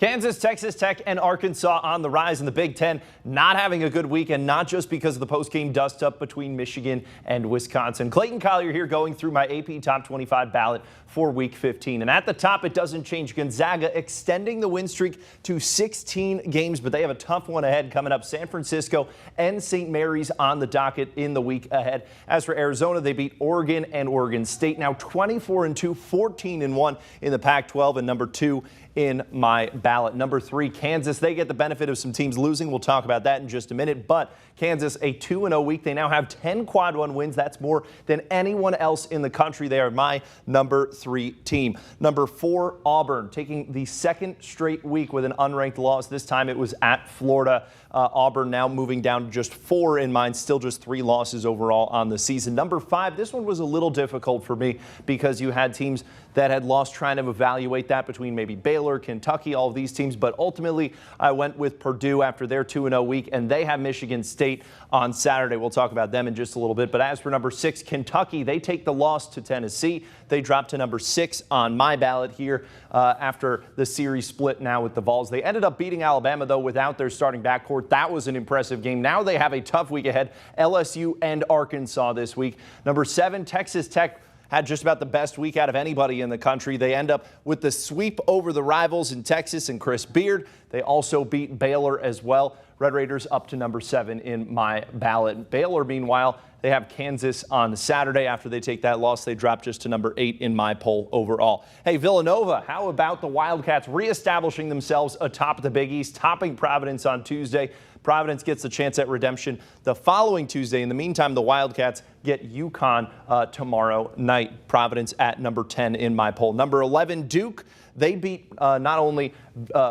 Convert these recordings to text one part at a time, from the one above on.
Kansas, Texas Tech, and Arkansas on the rise in the Big Ten, not having a good weekend, not just because of the post-game dust-up between Michigan and Wisconsin. Clayton, Collier here going through my AP Top 25 ballot for Week 15. And at the top, it doesn't change. Gonzaga extending the win streak to 16 games, but they have a tough one ahead coming up. San Francisco and St. Mary's on the docket in the week ahead. As for Arizona, they beat Oregon and Oregon State. Now 24-2, 14-1 in the Pac-12, and number 2 in my ballot. Number 3, Kansas. They get the benefit of some teams losing. We'll talk about that in just a minute. But Kansas, a 2-0 week. They now have 10 quad 1 wins. That's more than anyone else in the country. They are my number 3 team. Number 4, Auburn, taking the second straight week with an unranked loss. This time it was at Florida. Auburn now moving down to just 4 in mine, still just 3 losses overall on the season. Number 5, this one was a little difficult for me because you had teams that had lost, trying to evaluate that between maybe Baylor, Kentucky, all of these teams. But ultimately, I went with Purdue after their 2-0 week, and they have Michigan State on Saturday. We'll talk about them in just a little bit. But as for number 6, Kentucky, they take the loss to Tennessee. They drop to number 6 on my ballot here after the series split now with the Vols. They ended up beating Alabama, though, without their starting backcourt. That was an impressive game. Now they have a tough week ahead. LSU and Arkansas this week. Number 7, Texas Tech had just about the best week out of anybody in the country. They end up with the sweep over the rivals in Texas and Chris Beard. They also beat Baylor as well. Red Raiders up to number 7 in my ballot. Baylor, meanwhile, they have Kansas on Saturday. After they take that loss, they drop just to number 8 in my poll overall. Hey, Villanova, how about the Wildcats reestablishing themselves atop the Big East, topping Providence on Tuesday? Providence gets the chance at redemption the following Tuesday. In the meantime, the Wildcats get UConn tomorrow night. Providence at number 10 in my poll. Number 11, Duke. They beat not only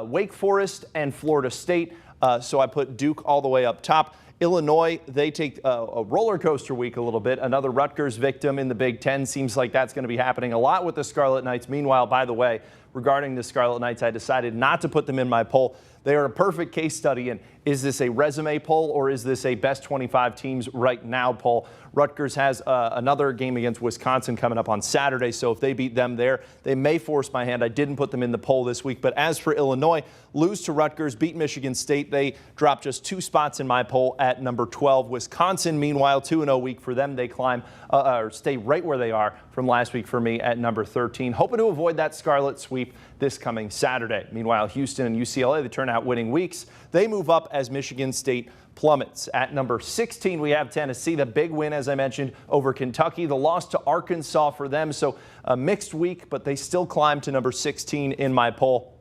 Wake Forest and Florida State, so I put Duke all the way up top. Illinois, they take a roller coaster week a little bit. Another Rutgers victim in the Big Ten. Seems like that's going to be happening a lot with the Scarlet Knights. Meanwhile, by the way, regarding the Scarlet Knights, I decided not to put them in my poll. They are a perfect case study in, is this a resume poll or is this a best 25 teams right now poll? Rutgers has another game against Wisconsin coming up on Saturday, so if they beat them there, they may force my hand. I didn't put them in the poll this week. But as for Illinois, lose to Rutgers, beat Michigan State. They drop just 2 spots in my poll at number 12. Wisconsin, meanwhile, 2-0 week for them. They climb or stay right where they are from last week for me at number 13. Hoping to avoid that Scarlet sweep this coming Saturday. Meanwhile, Houston and UCLA, they turn out winning weeks. They move up as Michigan State plummets. At number 16, we have Tennessee, the big win, as I mentioned, over Kentucky. The loss to Arkansas for them, so a mixed week, but they still climb to number 16 in my poll.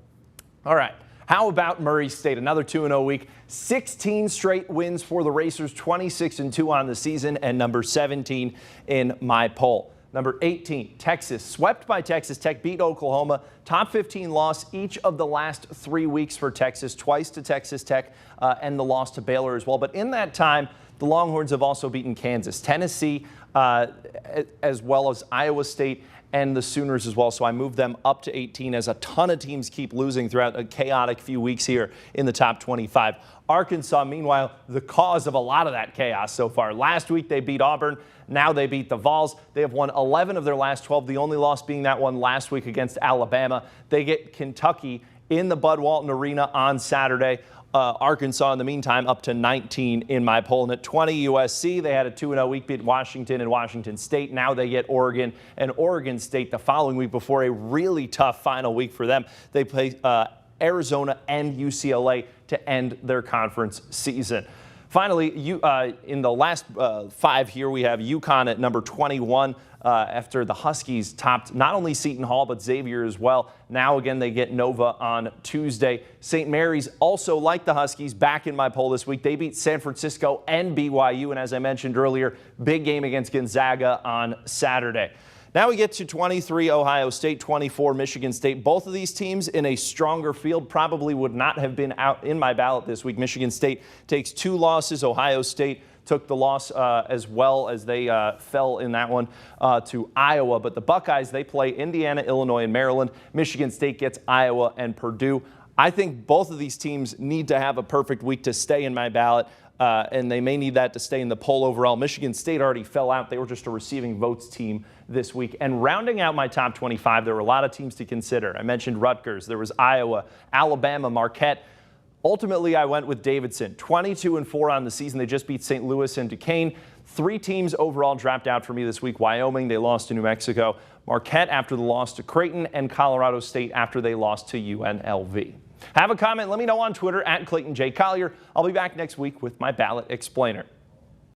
All right. How about Murray State? Another 2-0 week. 16 straight wins for the Racers, 26-2 on the season, and number 17 in my poll. Number 18, Texas, swept by Texas Tech, beat Oklahoma. Top 15 loss each of the last 3 weeks for Texas, twice to Texas Tech and the loss to Baylor as well. But in that time, the Longhorns have also beaten Kansas, Tennessee, as well as Iowa State and the Sooners as well. So I moved them up to 18 as a ton of teams keep losing throughout a chaotic few weeks here in the top 25. Arkansas, meanwhile, the cause of a lot of that chaos so far. Last week they beat Auburn. Now they beat the Vols. They have won 11 of their last 12, the only loss being that one last week against Alabama. They get Kentucky in the Bud Walton Arena on Saturday. Arkansas, in the meantime, up to 19 in my poll. And at 20, USC, they had a 2-0 week, beat Washington and Washington State. Now they get Oregon and Oregon State the following week before a really tough final week for them. They play Arizona and UCLA to end their conference season. Finally, in the last 5 here, we have UConn at number 21 after the Huskies topped not only Seton Hall, but Xavier as well. Now, again, they get Nova on Tuesday. St. Mary's, also like the Huskies, back in my poll this week. They beat San Francisco and BYU, and as I mentioned earlier, big game against Gonzaga on Saturday. Now we get to 23, Ohio State, 24, Michigan State. Both of these teams in a stronger field probably would not have been out in my ballot this week. Michigan State takes 2 losses. Ohio State took the loss as well as they fell in that one to Iowa. But the Buckeyes, they play Indiana, Illinois, and Maryland. Michigan State gets Iowa and Purdue. I think both of these teams need to have a perfect week to stay in my ballot. And they may need that to stay in the poll overall. Michigan State already fell out. They were just a receiving votes team this week. And rounding out my top 25, there were a lot of teams to consider. I mentioned Rutgers. There was Iowa, Alabama, Marquette. Ultimately, I went with Davidson. 22-4 on the season. They just beat St. Louis and Duquesne. 3 teams overall dropped out for me this week. Wyoming, they lost to New Mexico. Marquette after the loss to Creighton, and Colorado State after they lost to UNLV. Have a comment. Let me know on Twitter at Clayton J. Collier. I'll be back next week with my ballot explainer.